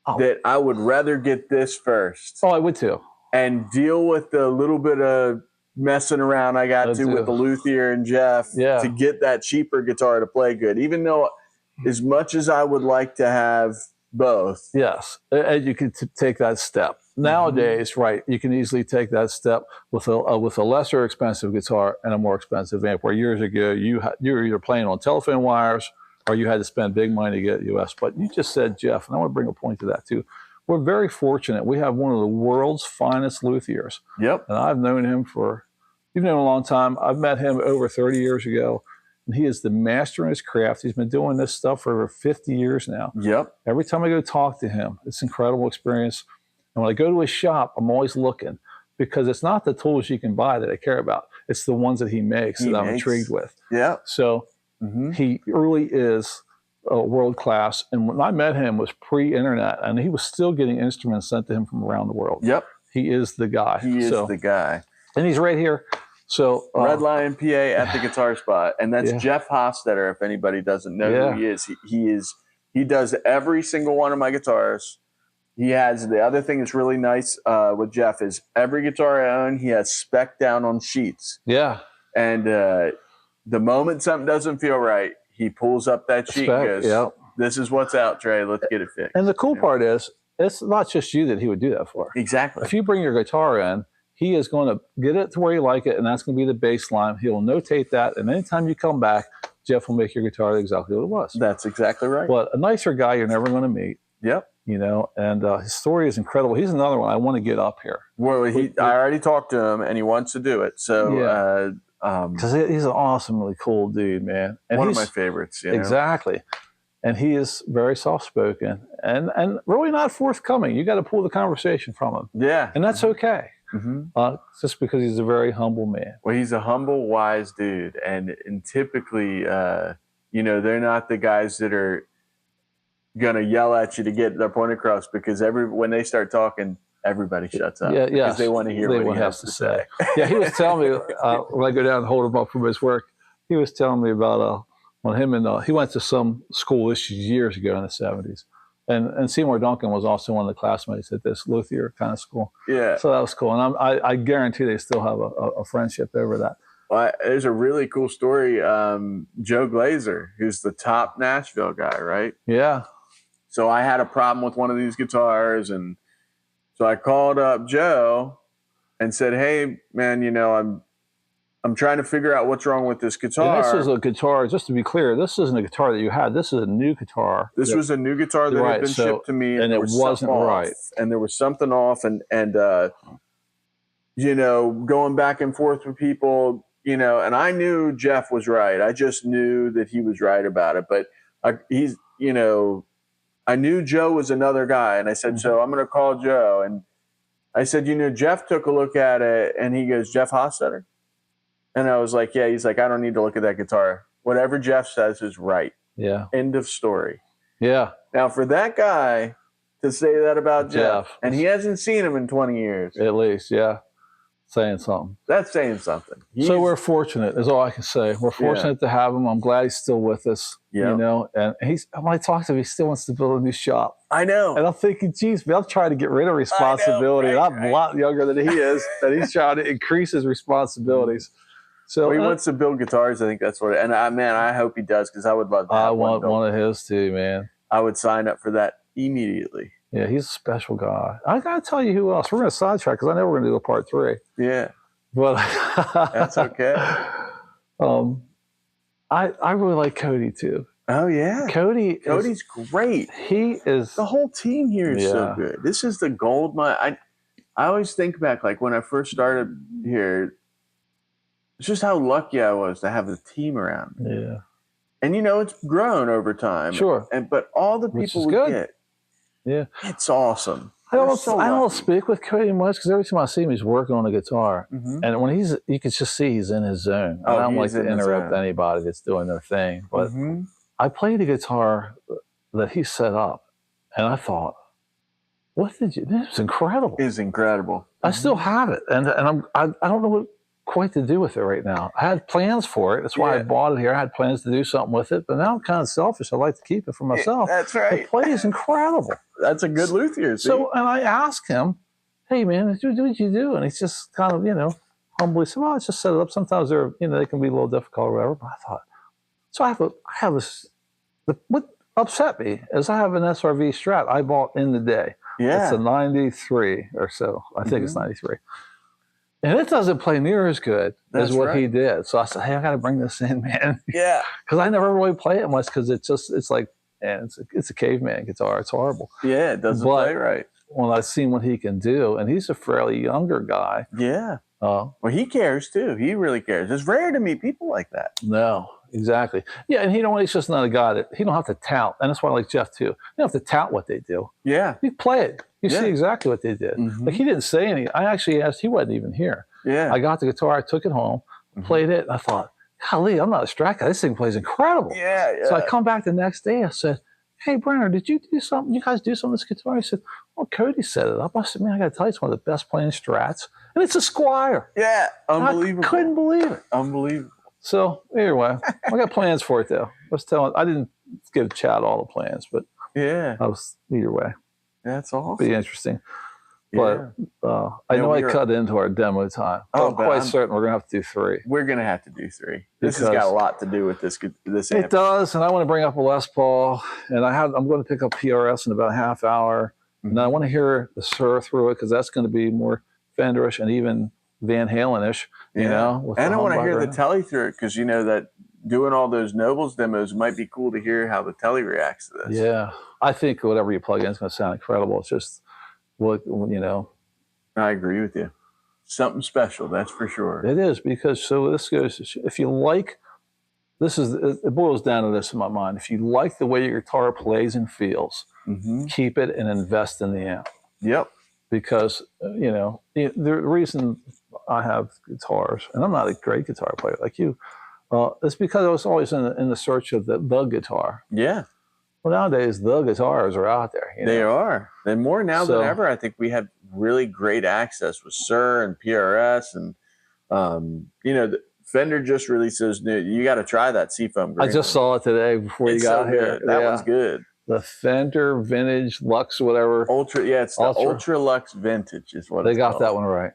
that I would rather get this first. Oh, I would too. And deal with the little bit of messing around I got to with the Luthier and Jeff to get that cheaper guitar to play good. Even though as much as I would like to have both. Yes, and you can take that step. Nowadays, right, you can easily take that step with a lesser expensive guitar and a more expensive amp, where years ago you were either playing on telephone wires or you had to spend big money to get US. But you just said, Jeff, and I want to bring a point to that too. We're very fortunate. We have one of the world's finest luthiers. Yep. And I've known him you've known a long time. I've met him over 30 years ago. And he is the master in his craft. He's been doing this stuff for over 50 years now. Yep. Every time I go talk to him, it's an incredible experience. And when I go to his shop, I'm always looking, because it's not the tools you can buy that I care about. It's the ones that he makes that I'm intrigued with. Yeah. So he really is world class. And when I met him, it was pre-internet, and he was still getting instruments sent to him from around the world. Yep. He is the guy. He is the guy. And he's right here. So Red Lion, PA, at the Guitar Spot, and that's Jeff Hostetter. If anybody doesn't know who he is, he does every single one of my guitars. He has the other thing that's really nice with Jeff is every guitar I own, he has spec down on sheets. Yeah. And the moment something doesn't feel right, he pulls up that sheet and goes, "This is what's out, Trey. Let's get it fixed." And the cool part is, it's not just you that he would do that for. Exactly. If you bring your guitar in, he is going to get it to where you like it, and that's going to be the baseline. He'll notate that, and anytime you come back, Jeff will make your guitar exactly what it was. That's exactly right. But a nicer guy you're never going to meet. Yep. You know, and his story is incredible. He's another one I want to get up here. Well, I already talked to him, and he wants to do it. So, because he's an awesomely cool dude, man. And one of my favorites. You know? Exactly. And he is very soft-spoken and really not forthcoming. You got to pull the conversation from him. Yeah. And that's okay. Just because he's a very humble man. Well, he's a humble, wise dude. And typically, you know, they're not the guys that are going to yell at you to get their point across, because when they start talking, everybody shuts up. Because they want to hear what he has to say. Yeah, he was telling me, when I go down and hold him up from his work, he was telling me about when him and he went to some school years ago in the 70s. And Seymour Duncan was also one of the classmates at this Luthier kind of school. Yeah. So that was cool. And I guarantee they still have a friendship over that. Well, there's a really cool story. Joe Glazer, who's the top Nashville guy, right? Yeah. So I had a problem with one of these guitars. And so I called up Joe and said, "Hey, man, you know, I'm trying to figure out what's wrong with this guitar." And this is a guitar, just to be clear, this isn't a guitar that you had. This is a new guitar. This was a new guitar that had been shipped to me. And it wasn't right. And there was something off. And you know, going back and forth with people, you know, and I knew Jeff was right. I just knew that he was right about it. But he's, you know, I knew Joe was another guy. And I said, so I'm going to call Joe. And I said, you know, Jeff took a look at it, and he goes, "Jeff Hostetter?" And I was like, "Yeah." He's like, "I don't need to look at that guitar. Whatever Jeff says is right." Yeah. End of story. Yeah. Now, for that guy to say that about Jeff, and he hasn't seen him in 20 years. At least, yeah. Saying something. That's saying something. So we're fortunate, is all I can say. We're fortunate to have him. I'm glad he's still with us. You know, and when I talk to him, he still wants to build a new shop. I know. And I'm thinking, geez, man, I'm trying to get rid of responsibility. Know, right, I'm a lot younger than he is, and he's trying to increase his responsibilities. So he wants to build guitars. I think that's what. And I hope he does, because I would love to. I want one of his too, man. I would sign up for that immediately. Yeah, he's a special guy. I gotta tell you who else. We're gonna sidetrack because I know we're gonna do a part 3. Yeah, but that's okay. I really like Cody too. Oh yeah, Cody's great. He is. The whole team here is so good. This is the gold mine. I always think back, like when I first started here. It's just how lucky I was to have the team around me. Yeah. And, you know, it's grown over time. Sure. But all the people we get, it's awesome. I don't speak with Cody much, because every time I see him, he's working on a guitar. And when you can just see he's in his zone. I don't like to interrupt anybody that's doing their thing. But I played the guitar that he set up, and I thought, this is incredible. It's incredible. I still have it. And I don't know what quite to do with it right now. I had plans for it. That's why I bought it here. I had plans to do something with it, but now I'm kind of selfish. I like to keep it for myself. That's right. The play is incredible. That's a good luthier. See? So, and I asked him, hey, man, what did you do? And he's just kind of, humbly said, well, I just set it up. Sometimes they're, they can be a little difficult or whatever. But I thought, so I have this, what upset me is I have an SRV Strat I bought in the day. Yeah. It's a 93 or so. I think it's 93. And it doesn't play near as good as what he did. So I said, hey, I got to bring this in, man. Yeah. Because I never really play it much because it's like, man, it's a caveman guitar. It's horrible. Yeah, it doesn't play right. When I've seen what he can do, and he's a fairly younger guy. Yeah. Well, he cares too. He really cares. It's rare to meet people like that. No, exactly. Yeah, and he's just not a guy that he don't have to tout. And that's why I like Jeff too. You don't have to tout what they do. Yeah. You play it. You see exactly what they did. Like he didn't say anything. I actually asked, he wasn't even here. Yeah. I got the guitar, I took it home, played it, and I thought, golly, I'm not a Strat guy. This thing plays incredible. Yeah, yeah. So I come back the next day, I said, hey, Brenner, did you do something? You guys do something with this guitar? He said, well, Cody set it up. I said, man, I got to tell you, it's one of the best playing Strats. And it's a Squire. Yeah, unbelievable. I couldn't believe it. Unbelievable. So anyway, I got plans for it, though. I didn't give Chad all the plans, but yeah, I was either way. That's awesome. Be interesting. But I know I cut into our demo time. I'm quite certain we're going to have to do 3. We're going to have to do 3. This has got a lot to do with this amp. It does, and I want to bring up a Les Paul, and I'm going to pick up PRS in about a half hour, and I want to hear the Sir through it because that's going to be more Fenderish and even Van Halen-ish, and I want to hear the Telly through it because that doing all those Nobles demos might be cool to hear how the Telly reacts to this. Yeah, I think whatever you plug in is going to sound incredible. It's just I agree with you. Something special, that's for sure. It is because this goes. If you like, it boils down to this in my mind. If you like the way your guitar plays and feels, keep it and invest in the amp. Yep. Because the reason I have guitars, and I'm not a great guitar player like you, it's because I was always in the search of the guitar. Yeah. Well, nowadays the guitars are out there. They are. And more now than ever. I think we have really great access with Sir and PRS, and Fender just released those new. You got to try that Seafoam. I just saw it today before you got here. That one's good. The Fender Vintage Lux, whatever. Ultra, yeah, it's the Ultra Lux Vintage is what they got that one right.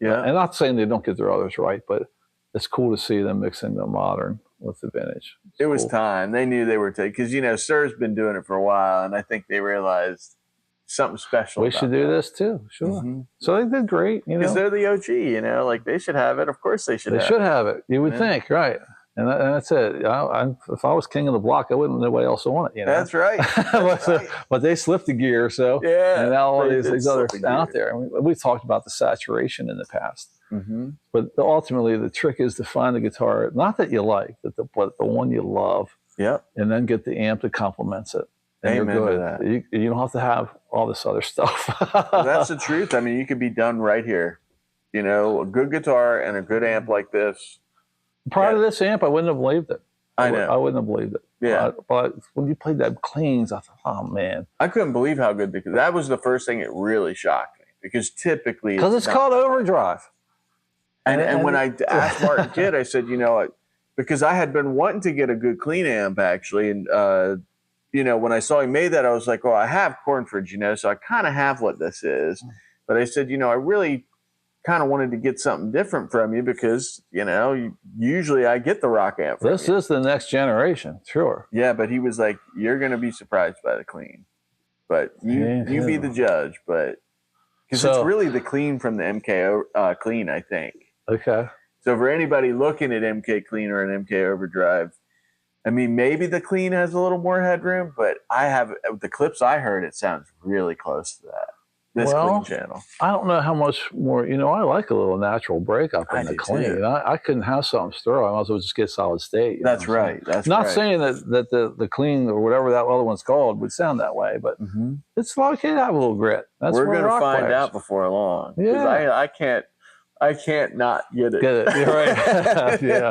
Yeah, and not saying they don't get their others right, but it's cool to see them mixing the modern with the vintage. It was time. They knew they were taking, because Sir's been doing it for a while, and I think they realized something special. We should do this too. Sure. So they did great. Because they're the OG. Like they should have it. Of course they should. They should have it. You would think, right? And that's it. If I was king of the block, I wouldn't. Nobody else would want it. That's right. But they slipped the gear. So yeah. And now all these others out there. We've talked about the saturation in the past. But ultimately, the trick is to find the guitar, not that you like, but the one you love. Yep. And then get the amp that complements it. And Amen you're good. To that. You don't have to have all this other stuff. That's the truth. I mean, you could be done right here. A good guitar and a good amp like this. Prior to this amp, I wouldn't have believed it. I know. I wouldn't have believed it. Yeah. But when you played that cleans, I thought, oh, man. I couldn't believe how good, because that was the first thing that really shocked me. Because typically... Because it's called Overdrive. And when I asked Martin Kidd, I said, because I had been wanting to get a good clean amp, actually, and, when I saw he made that, I was like, well, I have Cornfridge, so I kind of have what this is. But I said, I really kind of wanted to get something different from you because, usually I get the rock amp. This is the next generation, sure. Yeah, but he was like, you're going to be surprised by the clean. But you be the judge. But because it's really the clean from the MK clean, I think. Okay. So for anybody looking at MK Clean or an MK Overdrive, I mean, maybe the clean has a little more headroom, but the clips I heard, it sounds really close to that. This clean channel. I don't know how much more, I like a little natural breakup in the clean. I couldn't have something stereo. I might as well just get solid state. That's right. That's not saying that the clean or whatever that other one's called would sound that way, but it's okay to have a little grit. That's we're going to find out before long. Yeah. I can't not get it. Get it. You're right. Yeah.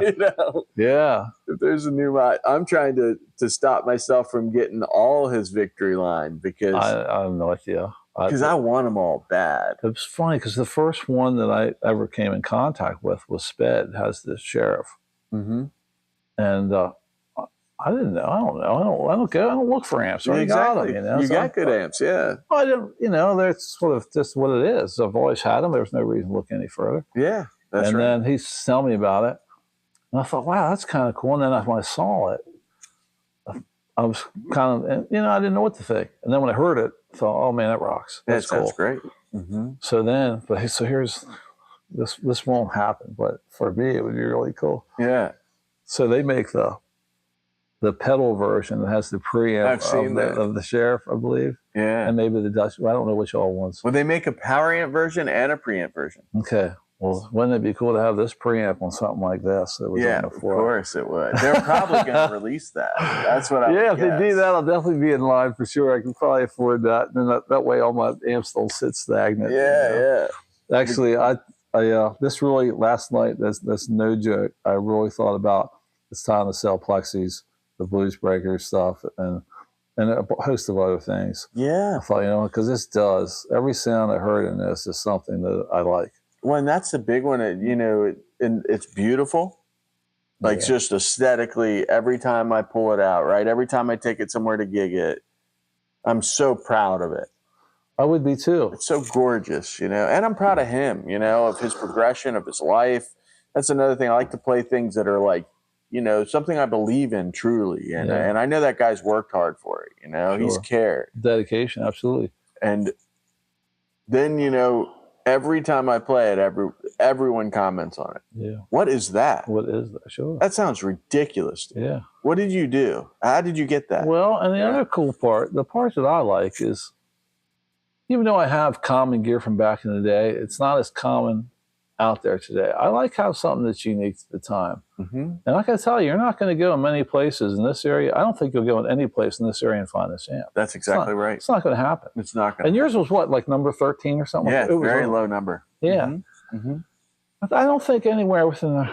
Yeah. If there's a new mod, I'm trying to stop myself from getting all his victory line because I have no idea. Because I want them all bad. It's funny because the first one that I ever came in contact with was Sped, has the Sheriff. And I didn't know. I don't know. I don't look for amps. I already got them, you know. You so got good amps, yeah. I didn't, you know, that's sort of just what it is. I've always had them. There's no reason to look any further. Yeah, that's and right. then he's telling me about it. And I thought, wow, that's kind of cool. And then when I saw it, I was kind of, you know, I didn't know what to think. And then when I heard it, I thought, oh man, that rocks. That's cool. Sounds great. Mm-hmm. So then, so here's, this won't happen, but for me, it would be really cool. Yeah. So they make the pedal version that has the preamp of the Sheriff, I believe. Yeah. And maybe the Dutch, I don't know which all ones. Well, they make a power amp version and a preamp version. Okay. Well, wouldn't it be cool to have this preamp on something like this? That was on before? Of course it would. They're probably going to release that. That's what I if they do that, I'll definitely be in line for sure. I can probably afford that. And then that way all my amps don't sit stagnant. Yeah, you know? Yeah. Actually, I this really, last night, that's no joke, I really thought about it's time to sell plexis, the Blues Breaker stuff, and a host of other things. Yeah. I thought, you know, because this does, every sound I heard in this is something that I like. Well, and that's the big one. You know, it's beautiful. Like just aesthetically, every time I pull it out, right? Every time I take it somewhere to gig it, I'm so proud of it. I would be too. It's so gorgeous, you know, and I'm proud of him, you know, of his progression, of his life. That's another thing. I like to play things that are like, you know, something I believe in truly. And I know that guy's worked hard for it, you know, he's cared. Dedication, absolutely. And then, you know, every time I play it, everyone comments on it. Yeah. What is that? What is that? Sure. That sounds ridiculous. Yeah. What did you do? How did you get that? Well, and the other cool part, the part that I like is, even though I have common gear from back in the day, it's not as common out there today. I like how something that's unique to the time. Mm-hmm. And I can tell you, you're not going to go in many places in this area. I don't think you'll go in any place in this area and find this amp. That's exactly right. It's not going to happen. It's not going to. And yours was what, like number 13 or something? Yeah, it was very low number. Yeah. Mm-hmm. Mm-hmm. But I don't think anywhere within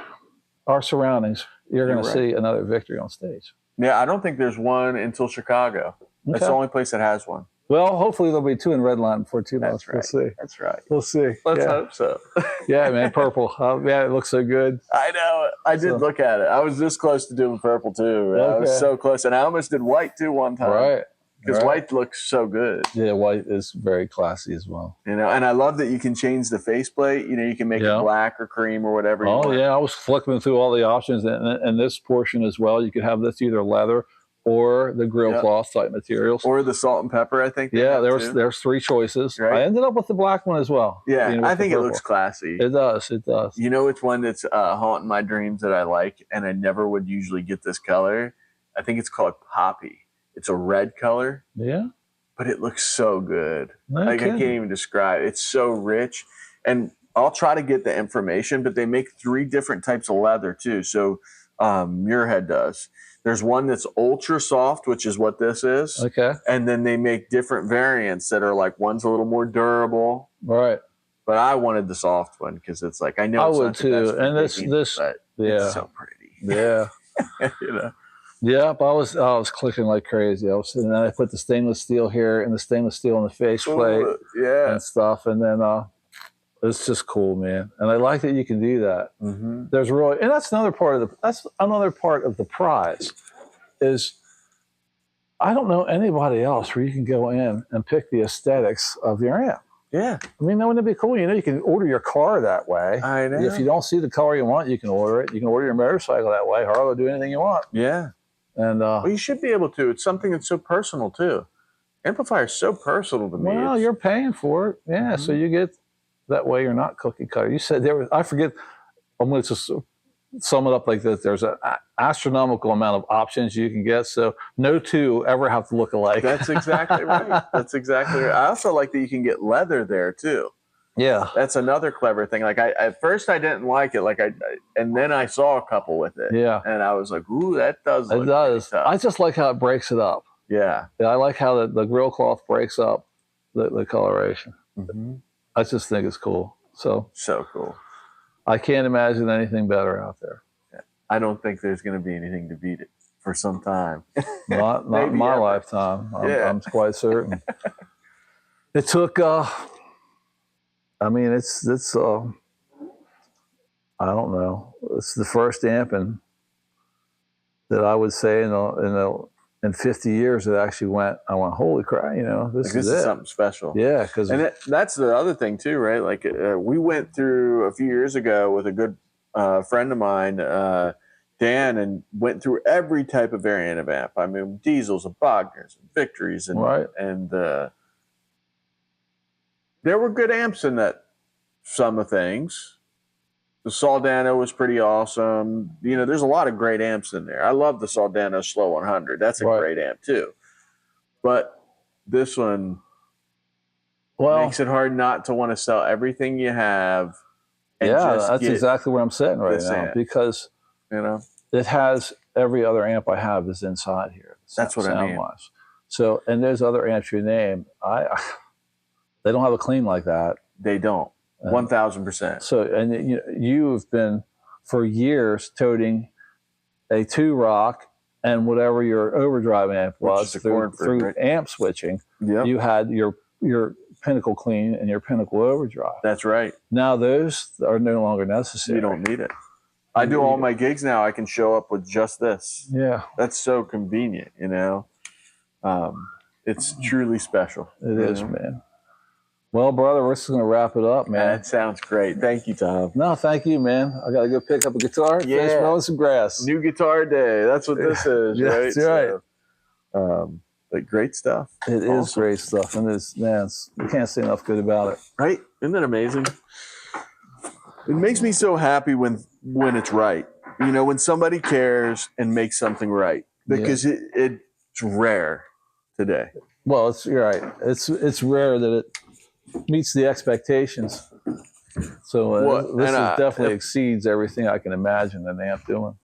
our surroundings you're going to see another Victory on stage. Yeah, I don't think there's one until Chicago. That's the only place that has one. Well, hopefully there'll be two in Redline before too much. Right. We'll see. That's right. We'll see. Let's hope so. Yeah, man, purple. Yeah, it looks so good. I know. I did look at it. I was this close to doing purple too. Okay. I was so close, and I almost did white too one time. Right. Because white looks so good. Yeah, white is very classy as well. You know, and I love that you can change the faceplate. You know, you can make it black or cream or whatever you want. Oh, yeah. I was flipping through all the options, and this portion as well. You could have this either leather or the grill cloth type materials. Or the salt and pepper, I think. Yeah, there's three choices. Right? I ended up with the black one as well. Yeah, I think it looks classy. It does. It does. You know which one that's haunting my dreams that I like, and I never would usually get this color? I think it's called Poppy. It's a red color. Yeah. But it looks so good. No like kidding. I can't even describe it. It's so rich. And I'll try to get the information, but they make 3 different types of leather too. So Muirhead does. There's one that's ultra soft, which is what this is. Okay. And then they make different variants that are like one's a little more durable. Right. But I wanted the soft one because it's like I know I it's would not the too. best And baking, this it's so pretty. Yeah. You know. Yeah, but I was clicking like crazy. I was sitting there, I put the stainless steel here and the stainless steel on the faceplate and stuff. And then it's just cool, man. And I like that you can do that. Mm-hmm. There's really, and that's another part of the prize is I don't know anybody else where you can go in and pick the aesthetics of your amp. Yeah. I mean, wouldn't it be cool? You know, you can order your car that way. I know. If you don't see the color you want, you can order it. You can order your motorcycle that way. Harlow, do anything you want. Yeah. And well, you should be able to. It's something that's so personal too. Amplifier is so personal to me. Well, you're paying for it. Yeah. Mm-hmm. So you get that way. You're not cookie cutter. You said there was, I forget, I'm going to just sum it up like this. There's an astronomical amount of options you can get. So no two ever have to look alike. That's exactly right. That's exactly right. I also like that you can get leather there too. Yeah. That's another clever thing. Like at first I didn't like it. And then I saw a couple with it. Yeah. And I was like, ooh, that does look tough. I just like how it breaks it up. Yeah. I like how the grill cloth breaks up the coloration. Mm-hmm. I just think it's cool. So cool. I can't imagine anything better out there. Yeah. I don't think there's going to be anything to beat it for some time. Not in my lifetime. I'm quite certain. It took, I mean, it's I don't know. It's the first amp in that I would say in 50 years it actually went. I went, holy crap! You know, this is it. Something special. Yeah, because that's the other thing too, right? Like we went through a few years ago with a good friend of mine, Dan, and went through every type of variant of amp. I mean, diesels and Wagners and Victories, and right. and there were good amps in that sum of things. The Soldano was pretty awesome. You know, there's a lot of great amps in there. I love the Soldano Slow 100. That's a great amp too. But this one makes it hard not to want to sell everything you have. And that's exactly where I'm sitting right now amp. Because you know it has every other amp I have is inside here. That's what I mean. Wise. So, and there's other amps you name. They don't have a clean like that. They don't. 1,000%. So, and you've been for years toting a 2-rock and whatever your overdrive amp was through amp switching. Yep. You had your Pinnacle clean and your Pinnacle overdrive. That's right. Now those are no longer necessary. You don't need it. I do all my gigs now. I can show up with just this. Yeah. That's so convenient, you know. It's truly special. It is, man. Well, brother, we're just going to wrap it up, man. That sounds great. Thank you, Tom. No, thank you, man. I got to go pick up a guitar. Yeah. Finish mowing some grass. New guitar day. That's what this is, right? That's right. So, but great stuff. It is great stuff. And you can't say enough good about it. Right? Isn't that amazing? It makes me so happy when it's right. You know, when somebody cares and makes something right. Because it's rare today. Well, you're right. It's rare that it meets the expectations. So this definitely exceeds everything I can imagine an amp doing.